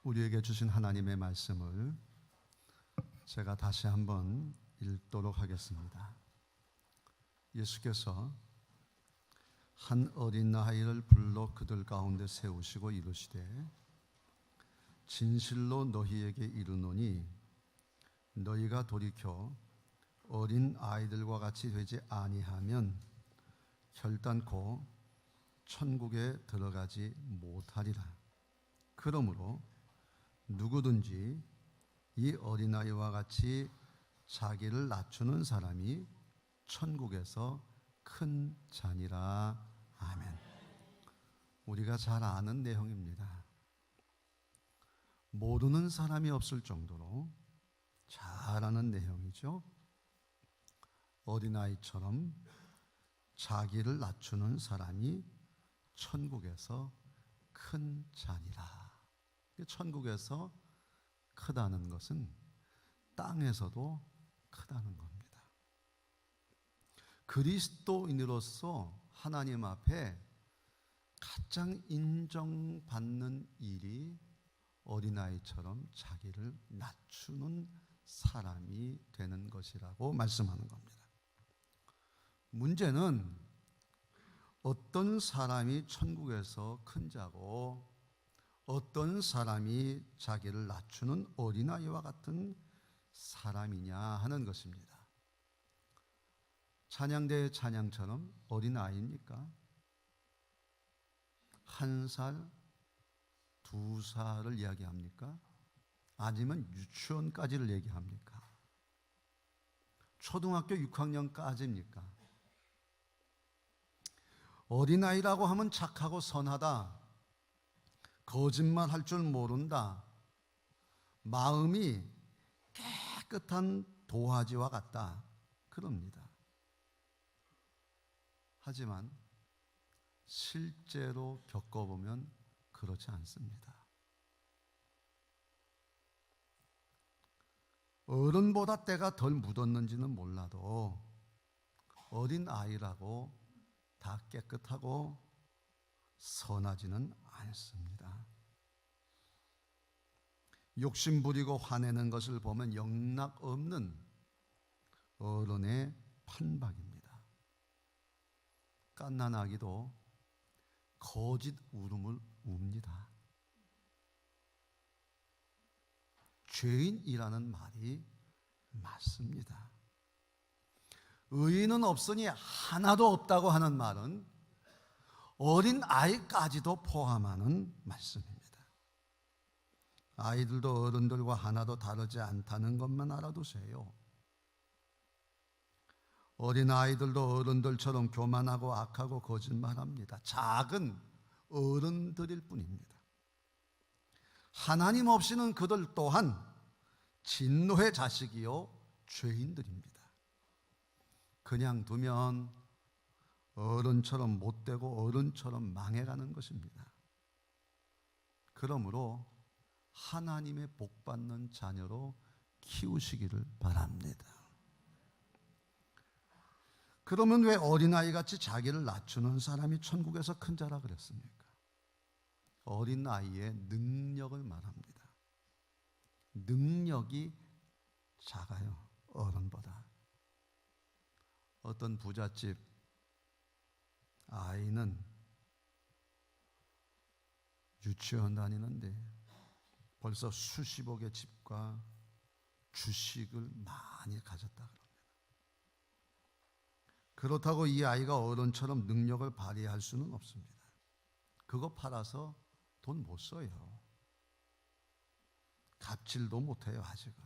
우리에게 주신 하나님의 말씀을 제가 다시 한번 읽도록 하겠습니다. 예수께서 한 어린 아이를 불러 그들 가운데 세우시고 이르시되 진실로 너희에게 이르노니 너희가 돌이켜 어린 아이들과 같이 되지 아니하면 결단코 천국에 들어가지 못하리라. 그러므로 누구든지 이 어린아이와 같이 자기를 낮추는 사람이 천국에서 큰 자니라. 아멘. 우리가 잘 아는 내용입니다. 모르는 사람이 없을 정도로 잘 아는 내용이죠. 어린아이처럼 자기를 낮추는 사람이 천국에서 큰 자니라. 천국에서 크다는 것은 땅에서도 크다는 겁니다. 그리스도인으로서 하나님 앞에 가장 인정받는 일이 어린아이처럼 자기를 낮추는 사람이 되는 것이라고 말씀하는 겁니다. 문제는 어떤 사람이 천국에서 큰 자고 어떤 사람이 자기를 낮추는 어린아이와 같은 사람이냐 하는 것입니다. 찬양대의 찬양처럼 어린아이입니까? 1살, 2살을 이야기합니까? 아니면 유치원까지를 얘기합니까? 초등학교 6학년까지입니까? 어린아이라고 하면 착하고 선하다, 거짓말할 줄 모른다, 마음이 깨끗한 도화지와 같다, 그럽니다. 하지만 실제로 겪어보면 그렇지 않습니다. 어른보다 때가 덜 묻었는지는 몰라도 어린아이라고 다 깨끗하고 선하지는 않습니다. 욕심 부리고 화내는 것을 보면 영락 없는 어른의 판박입니다. 갓난아기도 거짓 울음을 웁니다. 죄인이라는 말이 맞습니다. 의인은 없으니 하나도 없다고 하는 말은 어린 아이까지도 포함하는 말씀입니다. 아이들도 어른들과 하나도 다르지 않다는 것만 알아두세요. 어린 아이들도 어른들처럼 교만하고 악하고 거짓말합니다. 작은 어른들일 뿐입니다. 하나님 없이는 그들 또한 진노의 자식이요 죄인들입니다. 그냥 두면 어른처럼 못되고 어른처럼 망해가는 것입니다. 그러므로 하나님의 복받는 자녀로 키우시기를 바랍니다. 그러면 왜 어린아이같이 자기를 낮추는 사람이 천국에서 큰 자라 그랬습니까? 어린아이의 능력을 말합니다. 능력이 작아요, 어른보다. 어떤 부잣집 아이는 유치원 다니는데 벌써 수십억의 집과 주식을 많이 가졌다 그럽니다. 그렇다고 이 아이가 어른처럼 능력을 발휘할 수는 없습니다. 그거 팔아서 돈 못 써요. 갑질도 못해요, 아직은.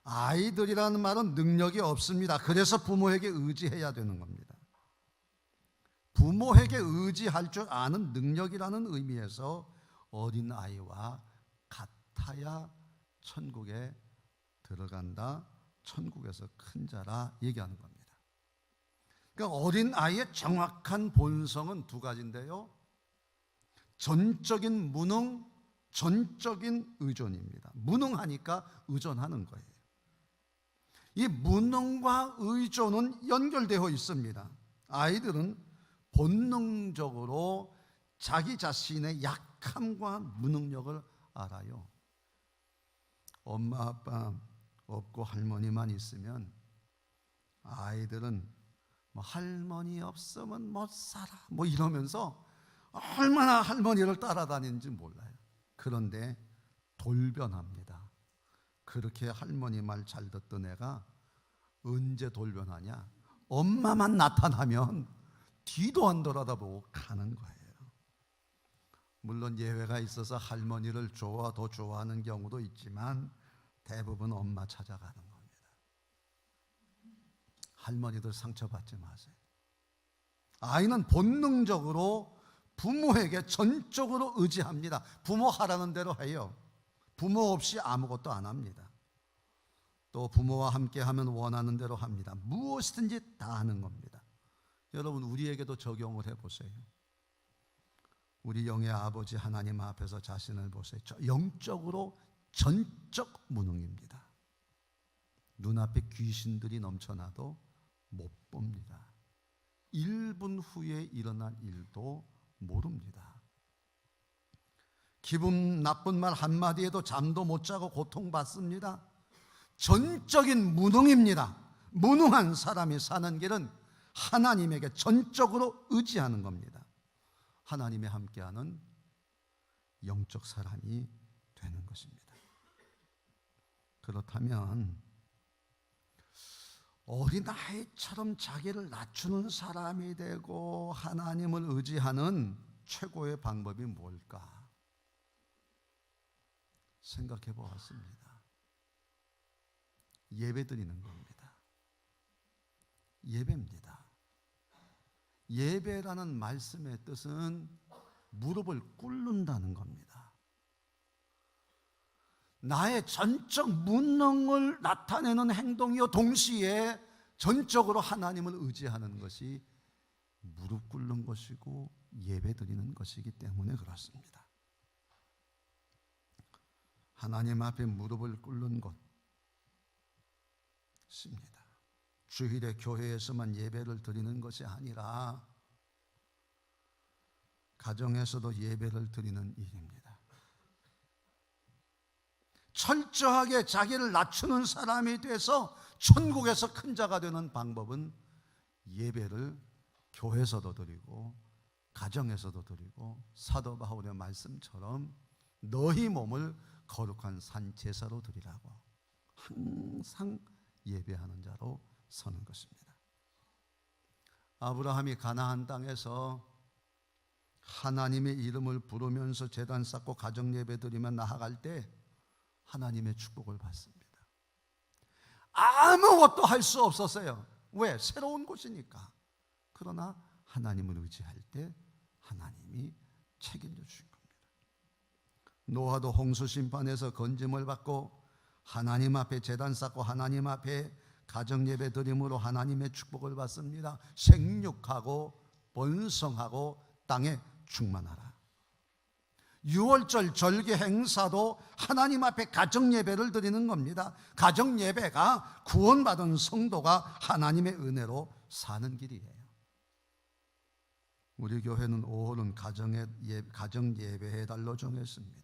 아이들이라는 말은 능력이 없습니다. 그래서 부모에게 의지해야 되는 겁니다. 부모에게 의지할 줄 아는 능력이라는 의미에서 어린아이와 같아야 천국에 들어간다, 천국에서 큰 자라 얘기하는 겁니다. 그러니까 어린아이의 정확한 본성은 두 가지인데요, 전적인 무능, 전적인 의존입니다. 무능하니까 의존하는 거예요. 이 무능과 의존은 연결되어 있습니다. 아이들은 본능적으로 자기 자신의 약함과 무능력을 알아요. 엄마 아빠 없고 할머니만 있으면 아이들은 뭐 할머니 없으면 못 살아 뭐 이러면서 얼마나 할머니를 따라다니는지 몰라요. 그런데 돌변합니다. 그렇게 할머니 말 잘 듣던 애가 언제 돌변하냐? 엄마만 나타나면 뒤도 안 돌아다보고 가는 거예요. 물론 예외가 있어서 할머니를 더 좋아하는 경우도 있지만 대부분 엄마 찾아가는 겁니다. 할머니들 상처받지 마세요. 아이는 본능적으로 부모에게 전적으로 의지합니다. 부모 하라는 대로 해요. 부모 없이 아무것도 안 합니다. 또 부모와 함께하면 원하는 대로 합니다. 무엇이든지 다 하는 겁니다. 여러분, 우리에게도 적용을 해보세요. 우리 영의 아버지 하나님 앞에서 자신을 보세요. 영적으로 전적 무능입니다. 눈앞에 귀신들이 넘쳐나도 못 봅니다. 1분 후에 일어날 일도 모릅니다. 기분 나쁜 말 한마디에도 잠도 못 자고 고통받습니다. 전적인 무능입니다. 무능한 사람이 사는 길은 하나님에게 전적으로 의지하는 겁니다. 하나님의 함께하는 영적 사람이 되는 것입니다. 그렇다면 어린아이처럼 자기를 낮추는 사람이 되고 하나님을 의지하는 최고의 방법이 뭘까 생각해 보았습니다. 예배 드리는 겁니다. 예배입니다. 예배라는 말씀의 뜻은 무릎을 꿇는다는 겁니다. 나의 전적 무능을 나타내는 행동이요 동시에 전적으로 하나님을 의지하는 것이 무릎 꿇는 것이고 예배 드리는 것이기 때문에 그렇습니다. 하나님 앞에 무릎을 꿇는 것입니다. 주일에 교회에서만 예배를 드리는 것이 아니라 가정에서도 예배를 드리는 일입니다. 철저하게 자기를 낮추는 사람이 돼서 천국에서 큰 자가 되는 방법은 예배를 교회에서도 드리고 가정에서도 드리고 사도 바울의 말씀처럼 너희 몸을 거룩한 산 제사로 드리라고 항상 예배하는 자로 서는 것입니다. 아브라함이 가나안 땅에서 하나님의 이름을 부르면서 제단 쌓고 가정 예배 드리며 나아갈 때 하나님의 축복을 받습니다. 아무것도 할 수 없었어요. 왜? 새로운 곳이니까. 그러나 하나님을 의지할 때 하나님이 책임져 주신 겁니다. 노아도 홍수 심판에서 건짐을 받고 하나님 앞에 제단 쌓고 하나님 앞에 가정 예배 드림으로 하나님의 축복을 받습니다. 생육하고 번성하고 땅에 충만하라. 6월절 절기 행사도 하나님 앞에 가정 예배를 드리는 겁니다. 가정 예배가 구원받은 성도가 하나님의 은혜로 사는 길이에요. 우리 교회는 5월은 가정 예배의 달로 정했습니다.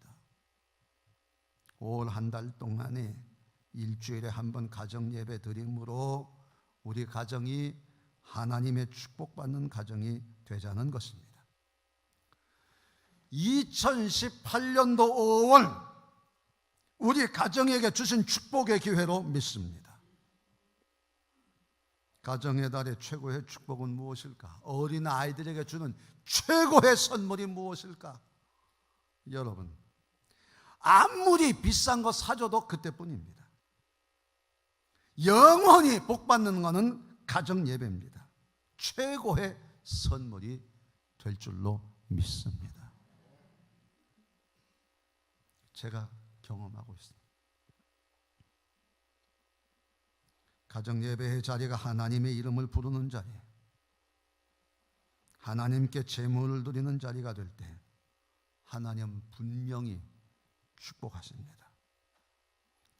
5월 한 달 동안에 일주일에 한 번 가정 예배 드림으로 우리 가정이 하나님의 축복받는 가정이 되자는 것입니다. 2018년도 5월 우리 가정에게 주신 축복의 기회로 믿습니다. 가정의 달의 최고의 축복은 무엇일까? 어린 아이들에게 주는 최고의 선물이 무엇일까? 여러분, 아무리 비싼 거 사줘도 그때뿐입니다. 영원히 복받는 것은 가정 예배입니다. 최고의 선물이 될 줄로 믿습니다. 제가 경험하고 있습니다. 가정 예배의 자리가 하나님의 이름을 부르는 자리, 하나님께 제물을 드리는 자리가 될 때 하나님은 분명히 축복하십니다.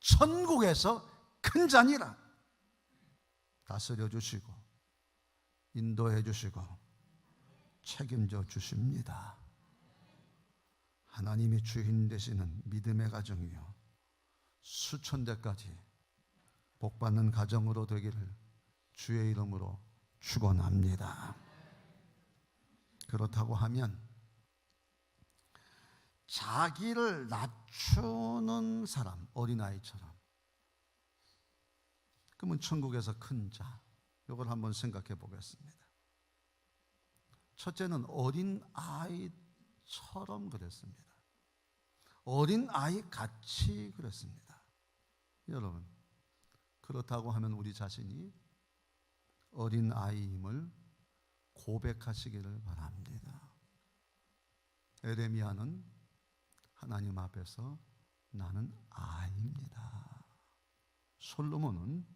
천국에서 큰 자니라 다스려 주시고 인도해 주시고 책임져 주십니다. 하나님이 주인 되시는 믿음의 가정이요 수천 대까지 복받는 가정으로 되기를 주의 이름으로 축원합니다. 그렇다고 하면 자기를 낮추는 사람, 어린아이처럼, 그러면 천국에서 큰 자, 이걸 한번 생각해 보겠습니다. 첫째는 어린아이처럼 그랬습니다. 어린아이 같이 그랬습니다. 여러분, 그렇다고 하면 우리 자신이 어린아이임을 고백하시기를 바랍니다. 에레미야는 하나님 앞에서 나는 아이입니다. 솔로몬은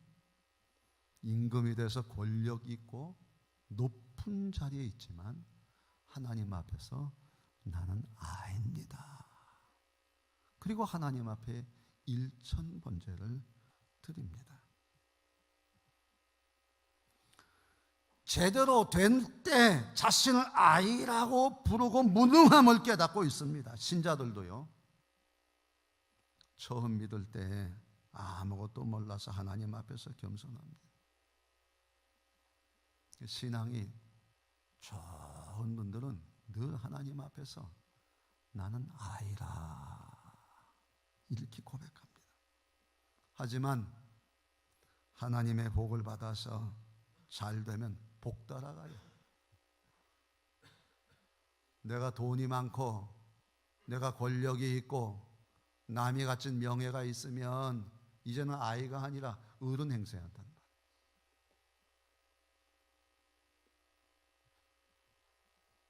임금이 돼서 권력 있고 높은 자리에 있지만 하나님 앞에서 나는 아이입니다. 그리고 하나님 앞에 일천번제를 드립니다. 제대로 된 때 자신을 아이라고 부르고 무능함을 깨닫고 있습니다. 신자들도요. 처음 믿을 때 아무것도 몰라서 하나님 앞에서 겸손합니다. 신앙이 좋은 분들은 늘 하나님 앞에서 나는 아이라 이렇게 고백합니다. 하지만 하나님의 복을 받아서 잘 되면 복 따라가요. 내가 돈이 많고 내가 권력이 있고 남이 갖춘 명예가 있으면 이제는 아이가 아니라 어른 행세한단 말이에요.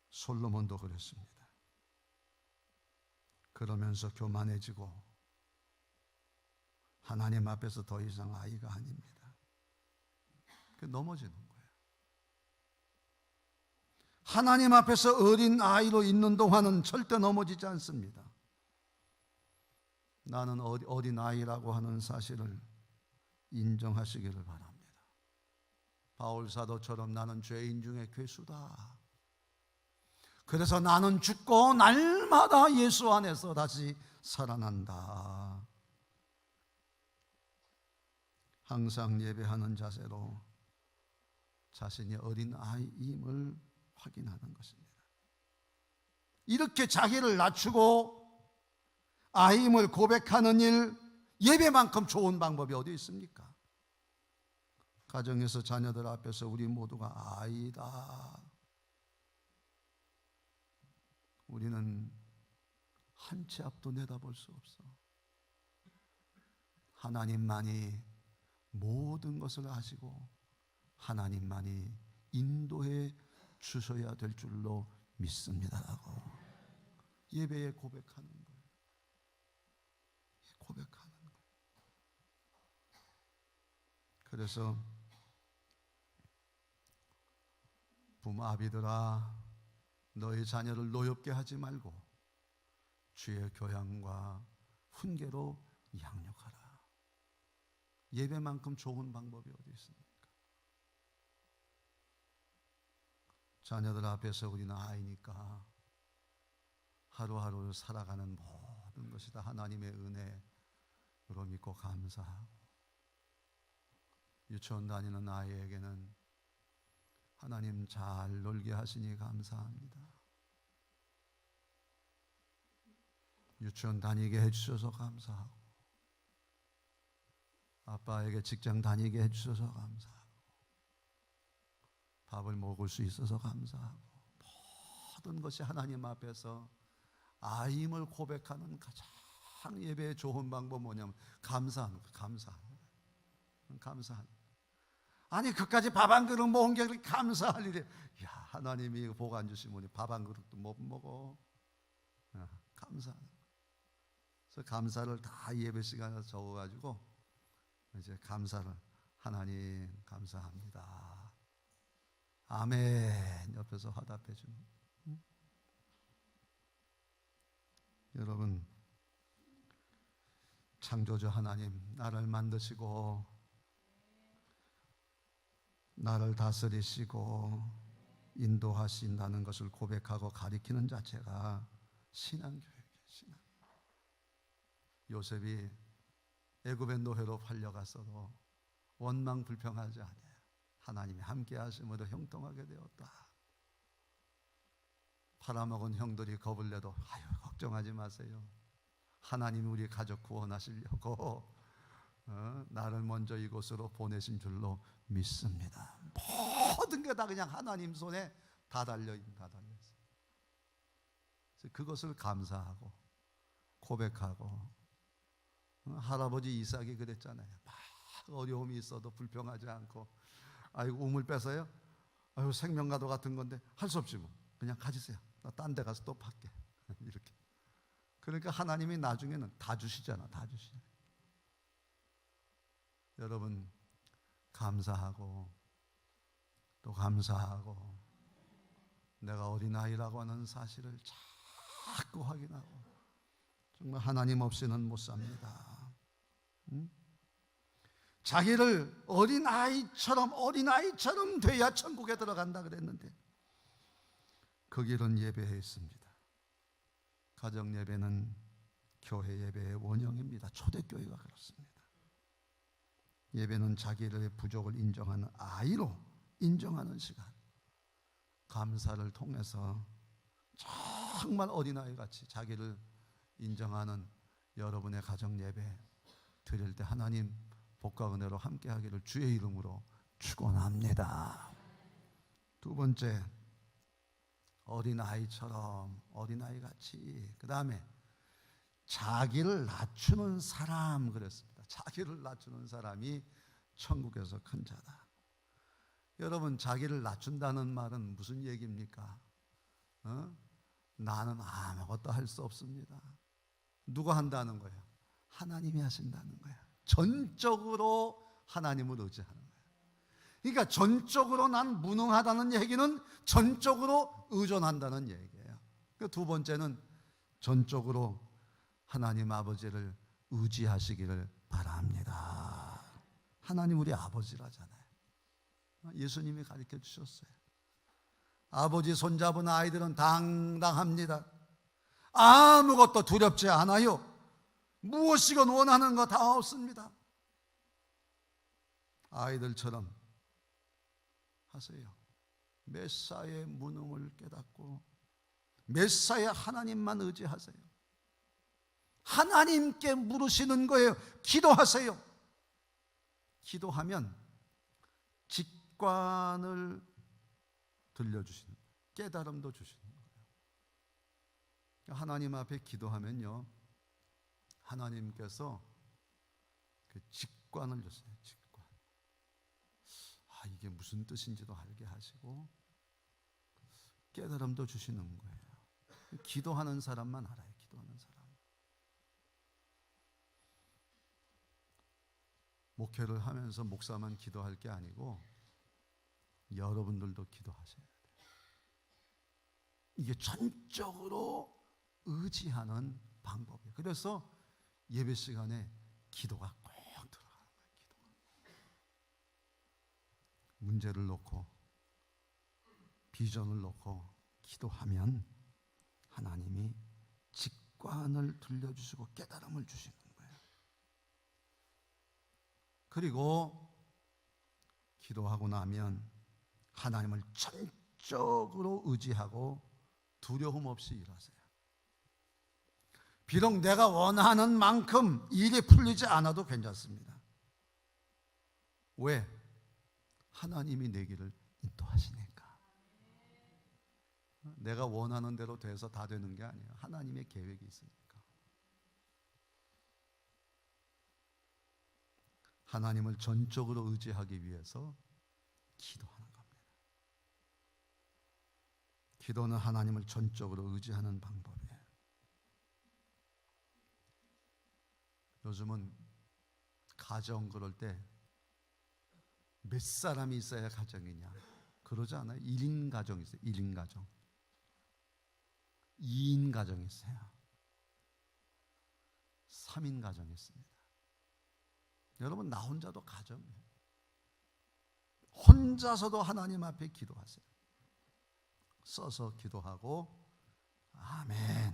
솔로몬도 그랬습니다. 그러면서 교만해지고 하나님 앞에서 더 이상 아이가 아닙니다. 넘어지는 거예요. 하나님 앞에서 어린 아이로 있는 동안은 절대 넘어지지 않습니다. 나는 어린 아이라고 하는 사실을 인정하시기를 바랍니다. 바울 사도처럼 나는 죄인 중에 괴수다. 그래서 나는 죽고 날마다 예수 안에서 다시 살아난다. 항상 예배하는 자세로 자신이 어린 아이임을 확인하는 것입니다. 이렇게 자기를 낮추고 아이임을 고백하는 일, 예배만큼 좋은 방법이 어디 있습니까? 가정에서 자녀들 앞에서 우리 모두가 아이다. 우리는 한 치 앞도 내다볼 수 없어. 하나님만이 모든 것을 아시고 하나님만이 인도해 주셔야 될 줄로 믿습니다라고 예배에 고백하는 거예요. 고백하는 거예요. 그래서 부모 아비들아, 너희 자녀를 노엽게 하지 말고 주의 교양과 훈계로 양육하라. 예배만큼 좋은 방법이 어디 있습니까? 자녀들 앞에서 우리는 아이니까 하루하루 살아가는 모든 것이 다 하나님의 은혜로 믿고 감사하고, 유치원 다니는 아이에게는 하나님 잘 놀게 하시니 감사합니다. 유치원 다니게 해주셔서 감사하고, 아빠에게 직장 다니게 해주셔서 감사하고, 밥을 먹을 수 있어서 감사하고, 모든 것이 하나님 앞에서 아임을 고백하는 가장 예배의 좋은 방법은 뭐냐면 감사하는 거예요. 감사하는 거예요. 아니 그까지 밥 한 그릇 먹은 게 감사할 일이에요. 야, 하나님이 복 안 주시면 밥 한 그릇도 못 먹어. 감사하는 거예요. 그래서 감사를 다 예배 시간에 적어가지고 이제 감사를, 하나님 감사합니다. 아멘. 옆에서 화답해 주는. 여러분, 창조주 하나님, 나를 만드시고 나를 다스리시고 인도하신다는 것을 고백하고 가리키는 자체가 신앙교육이죠. 신앙. 요셉이 애굽의 노예로 팔려갔어도 원망 불평하지 아니하여 하나님이 함께 하심으로 형통하게 되었다. 팔아먹은 형들이 겁을 내도 아유 걱정하지 마세요. 하나님이 우리 가족 구원하시려고 나를 먼저 이곳으로 보내신 줄로 믿습니다. 모든 게 다 그냥 하나님 손에 다 달려있어요. 그것을 감사하고 고백하고, 할아버지 이삭이 그랬잖아요. 막 어려움이 있어도 불평하지 않고, 아이고 우물 뺏어요? 아유 생명과도 같은 건데 할 수 없지 뭐 그냥 가지세요. 나 딴 데 가서 또 팔게. 이렇게. 그러니까 하나님이 나중에는 다 주시잖아. 다 주시잖아. 여러분 감사하고 또 감사하고, 내가 어린아이라고 하는 사실을 자꾸 확인하고, 정말 하나님 없이는 못 삽니다. 자기를 어린아이처럼 돼야 천국에 들어간다 그랬는데 그 길은 예배했습니다. 가정 예배는 교회 예배의 원형입니다. 초대교회가 그렇습니다. 예배는 자기의 부족을 인정하는 아이로 인정하는 시간, 감사를 통해서 정말 어린아이같이 자기를 인정하는 여러분의 가정 예배 드릴 때 하나님 복과 은혜로 함께하기를 주의 이름으로 축원합니다. 두 번째, 어린아이처럼 어린아이같이, 그 다음에 자기를 낮추는 사람 그랬습니다. 자기를 낮추는 사람이 천국에서 큰 자다. 여러분 자기를 낮춘다는 말은 무슨 얘기입니까? 나는 아무것도 할 수 없습니다. 누가 한다는 거예요? 하나님이 하신다는 거예요. 전적으로 하나님을 의지하는 거예요. 그러니까 전적으로 난 무능하다는 얘기는 전적으로 의존한다는 얘기예요. 그 두 번째는 전적으로 하나님 아버지를 의지하시기를 바랍니다. 하나님 우리 아버지라잖아요. 예수님이 가르쳐 주셨어요. 아버지 손잡은 아이들은 당당합니다. 아무것도 두렵지 않아요. 무엇이건 원하는 거 다 얻습니다. 아이들처럼 하세요. 메시아의 무능을 깨닫고 메시아의 하나님만 의지하세요. 하나님께 물으시는 거예요. 기도하세요. 기도하면 직관을 들려주시는, 깨달음도 주시는 거예요. 하나님 앞에 기도하면요, 하나님께서 그 직관을 주세요. 직관. 이게 무슨 뜻인지도 알게 하시고 깨달음도 주시는 거예요. 기도하는 사람만 알아요. 기도하는 사람. 목회를 하면서 목사만 기도할 게 아니고 여러분들도 기도하셔야 돼요. 이게 전적으로 의지하는 방법이에요. 그래서 예배 시간에 기도가 꼭 들어가는 거예요. 기도가. 문제를 놓고 비전을 놓고 기도하면 하나님이 직관을 들려주시고 깨달음을 주시는 거예요. 그리고 기도하고 나면 하나님을 전적으로 의지하고 두려움 없이 일하세요. 비록 내가 원하는 만큼 일이 풀리지 않아도 괜찮습니다. 왜? 하나님이 내 길을 인도하시니까. 내가 원하는 대로 돼서 다 되는 게 아니에요. 하나님의 계획이 있으니까. 하나님을 전적으로 의지하기 위해서 기도하는 겁니다. 기도는 하나님을 전적으로 의지하는 방법이에요. 요즘은 가정 그럴 때 몇 사람이 있어야 가정이냐 그러지 않아요? 1인 가정이 있어요. 1인 가정. 2인 가정이 있어요. 3인 가정이 있습니다. 여러분 나 혼자도 가정이에요. 혼자서도 하나님 앞에 써서 기도하고 아멘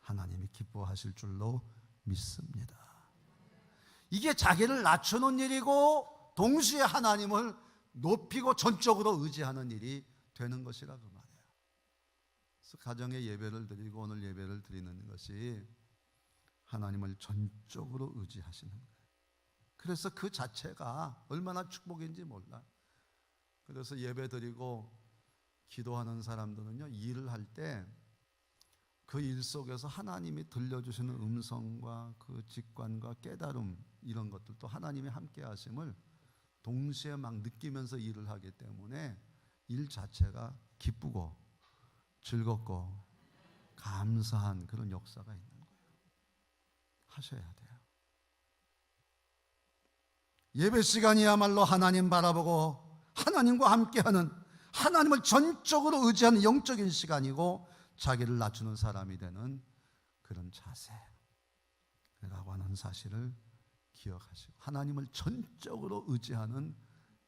하나님이 기뻐하실 줄로 믿습니다. 이게 자기를 낮추는 일이고 동시에 하나님을 높이고 전적으로 의지하는 일이 되는 것이라 그 말이에요. 그래서 가정의 예배를 드리고 오늘 예배를 드리는 것이 하나님을 전적으로 의지하시는 거예요. 그래서 그 자체가 얼마나 축복인지 몰라. 그래서 예배 드리고 기도하는 사람들은요, 일을 할 때 그 일 속에서 하나님이 들려주시는 음성과 그 직관과 깨달음, 이런 것들도 하나님이 함께 하심을 동시에 막 느끼면서 일을 하기 때문에 일 자체가 기쁘고 즐겁고 감사한 그런 역사가 있는 거예요. 하셔야 돼요. 예배 시간이야말로 하나님 바라보고 하나님과 함께하는, 하나님을 전적으로 의지하는 영적인 시간이고 자기를 낮추는 사람이 되는 그런 자세라고 하는 사실을 기억하시고 하나님을 전적으로 의지하는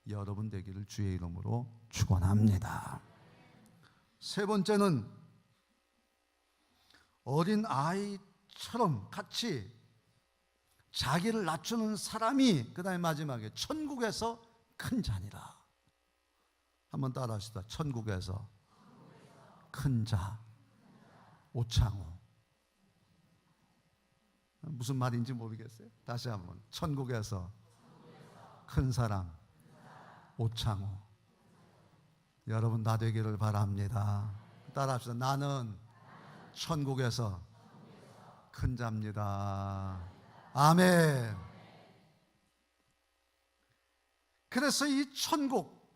여러분 되기를 주의 이름으로 축원합니다. 세 번째는 어린 아이처럼 같이 자기를 낮추는 사람이, 그 다음에 마지막에 천국에서 큰 자니라. 한번 따라 하시다. 천국에서 큰 자. 오창호. 무슨 말인지 모르겠어요. 다시 한번. 천국에서 큰 사람 오창호. 여러분 나 되기를 바랍니다. 따라 합시다. 나는 천국에서 큰 자입니다. 아멘. 그래서 이 천국,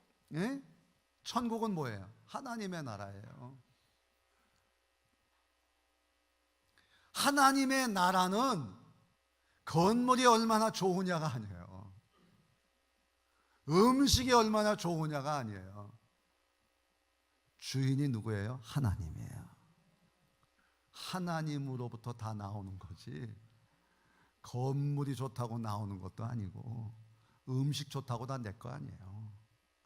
천국은 뭐예요? 하나님의 나라예요. 하나님의 나라는 건물이 얼마나 좋으냐가 아니에요. 음식이 얼마나 좋으냐가 아니에요. 주인이 누구예요? 하나님이에요. 하나님으로부터 다 나오는 거지, 건물이 좋다고 나오는 것도 아니고 음식 좋다고 다 내 거 아니에요.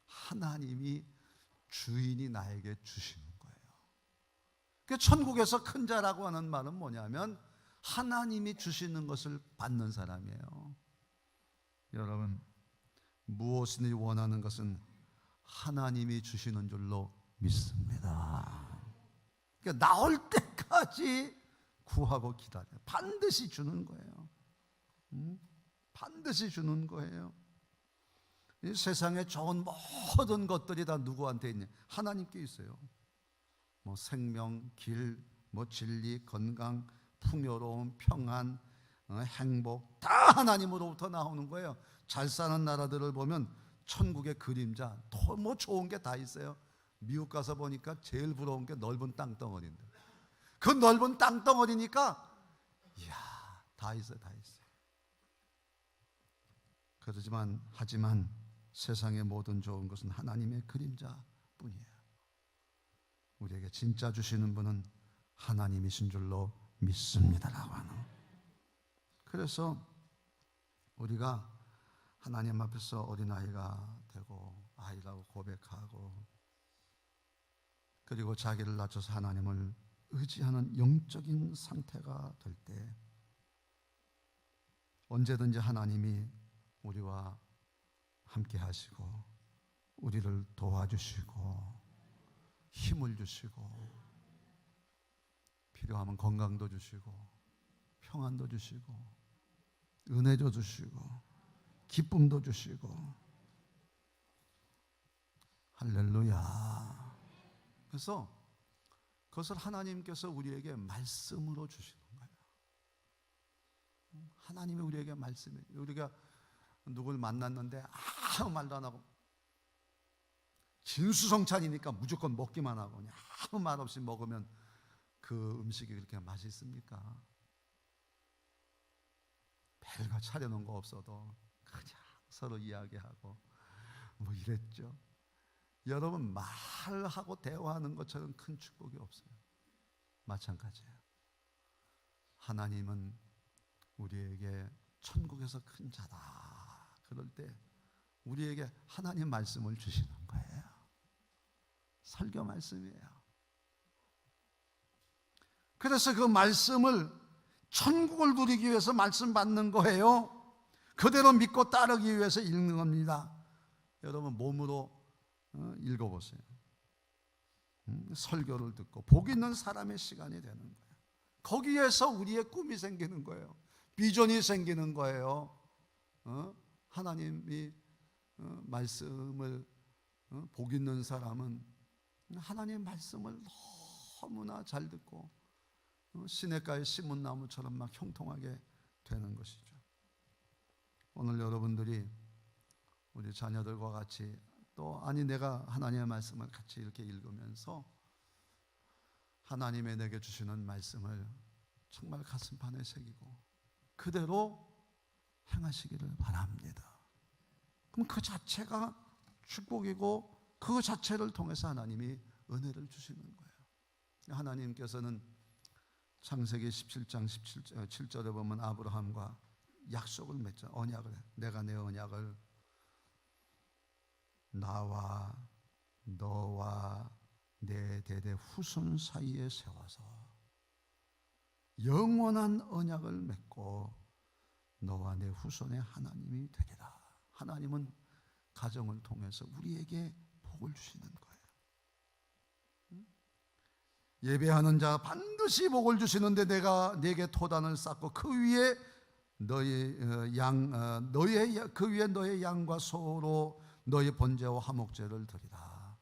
하나님이, 주인이 나에게 주시는 거예요. 그 천국에서 큰 자라고 하는 말은 뭐냐면 하나님이 주시는 것을 받는 사람이에요. 여러분, 무엇이든지 원하는 것은 하나님이 주시는 줄로 믿습니다. 그러니까 나올 때까지 구하고 기다려요. 반드시 주는 거예요. 반드시 주는 거예요. 이 세상에 좋은 모든 것들이 다 누구한테 있냐? 하나님께 있어요. 뭐 생명, 길, 뭐 진리, 건강, 풍요로움, 평안, 행복, 다 하나님으로부터 나오는 거예요. 잘 사는 나라들을 보면 천국의 그림자, 또 뭐 좋은 게 다 있어요. 미국 가서 보니까 제일 부러운 게 넓은 땅덩어리인데, 그 넓은 땅덩어리니까 이야, 다 있어요, 다 있어요. 하지만 세상의 모든 좋은 것은 하나님의 그림자뿐이에요. 우리에게 진짜 주시는 분은 하나님이신 줄로 믿습니다라고 하는. 그래서 우리가 하나님 앞에서 어린아이가 되고 아이라고 고백하고, 그리고 자기를 낮춰서 하나님을 의지하는 영적인 상태가 될 때 언제든지 하나님이 우리와 함께 하시고 우리를 도와주시고 힘을 주시고 필요하면 건강도 주시고 평안도 주시고 은혜도 주시고 기쁨도 주시고. 할렐루야. 그래서 그것을 하나님께서 우리에게 말씀으로 주시는 거예요. 하나님이 우리에게 말씀해. 우리가 누굴 만났는데 아무 말도 안 하고 진수성찬이니까 무조건 먹기만 하고 그냥 아무 말 없이 먹으면 그 음식이 그렇게 맛있습니까? 별거 차려놓은 거 없어도 그냥 서로 이야기하고 뭐 이랬죠. 여러분, 말하고 대화하는 것처럼 큰 축복이 없어요. 마찬가지예요. 하나님은 우리에게 천국에서 큰 자다. 그럴 때 우리에게 하나님 말씀을 주시는 거예요. 설교 말씀이에요. 그래서 그 말씀을 천국을 누리기 위해서 말씀 받는 거예요. 그대로 믿고 따르기 위해서 읽는 겁니다. 여러분 몸으로 읽어보세요. 설교를 듣고 복 있는 사람의 시간이 되는 거예요. 거기에서 우리의 꿈이 생기는 거예요. 비전이 생기는 거예요. 하나님이 말씀을 복 있는 사람은 하나님의 말씀을 너무나 잘 듣고 시냇가의 시문나무처럼 막 형통하게 되는 것이죠. 오늘 여러분들이 우리 자녀들과 같이 또 내가 하나님의 말씀을 같이 이렇게 읽으면서 하나님의 내게 주시는 말씀을 정말 가슴판에 새기고 그대로 행하시기를 바랍니다. 그럼 그 자체가 축복이고 그 자체를 통해서 하나님이 은혜를 주시는 거예요. 하나님께서는 창세기 17장 7절에 보면 아브라함과 약속을 맺죠. 언약을. 내가 내 언약을 나와 너와 내 대대 후손 사이에 세워서 영원한 언약을 맺고 너와 내 후손의 하나님이 되리라. 하나님은 가정을 통해서 우리에게 복을 주시는 거예요. 예배하는 자 반드시 복을 주시는데 내가 네게 토단을 쌓고 그 위에 너의 양과 소로 너의 번제와 화목제를 드리라.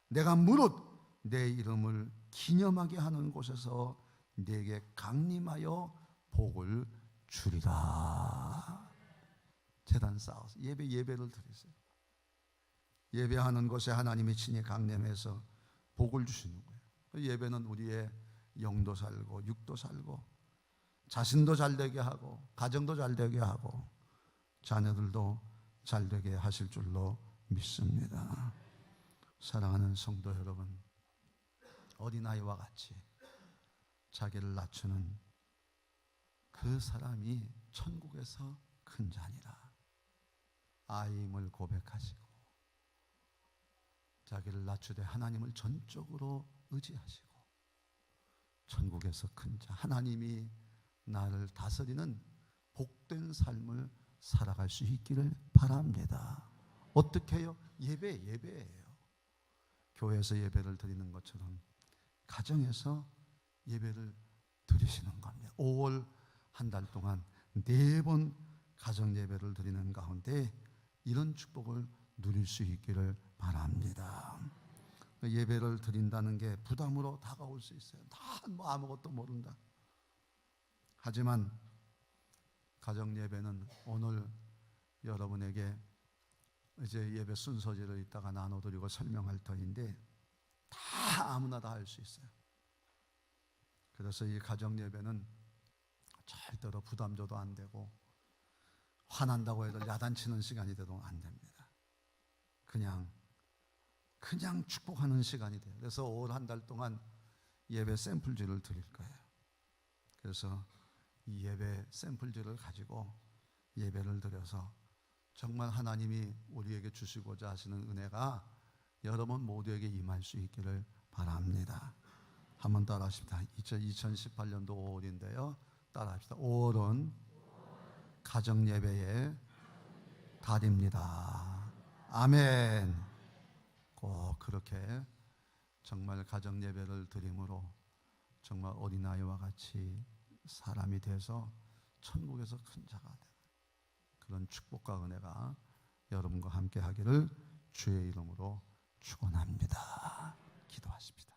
내가 무릇 내 이름을 기념하게 하는 곳에서 네게 강림하여 복을 주리라. 제단 쌓아서 예배를 드리세요. 예배하는 곳에 하나님이 친히 강림해서 복을 주시는 거예요. 예배는 우리의 영도 살고 육도 살고 자신도 잘되게 하고 가정도 잘되게 하고 자녀들도 잘되게 하실 줄로 믿습니다. 사랑하는 성도 여러분, 어린아이와 같이 자기를 낮추는 그 사람이 천국에서 큰 자니라. 아임을 고백하시고 자기를 낮추되 하나님을 전적으로 의지하시고 천국에서 큰 자, 하나님이 나를 다스리는 복된 삶을 살아갈 수 있기를 바랍니다. 어떻게 해요? 예배예요. 교회에서 예배를 드리는 것처럼 가정에서 예배를 드리시는 겁니다. 5월 한 달 동안 4번 가정 예배를 드리는 가운데 이런 축복을 누릴 수 있기를 바랍니다. 예배를 드린다는 게 부담으로 다가올 수 있어요. 난 뭐 아무것도 모른다. 하지만 가정 예배는 오늘 여러분에게 이제 예배 순서지를 이따가 나눠드리고 설명할 터인데 다 아무나 다 할 수 있어요. 그래서 이 가정 예배는 절대로 부담 줘도 안 되고 화난다고 해도 야단치는 시간이 돼도 안 됩니다. 그냥 축복하는 시간이 돼요. 그래서 5월 한 달 동안 예배 샘플지를 드릴 거예요. 그래서 이 예배 샘플지를 가지고 예배를 드려서 정말 하나님이 우리에게 주시고자 하시는 은혜가 여러분 모두에게 임할 수 있기를 바랍니다. 한번 따라하십시다. 2018년도 5월인데요. 따라합시다. 5월은 가정 예배의 달입니다. 아멘. 꼭 그렇게 정말 가정 예배를 드림으로 정말 어린아이와 같이 사람이 돼서 천국에서 큰 자가 되는 그런 축복과 은혜가 여러분과 함께 하기를 주의 이름으로 축원합니다. 기도하십시다.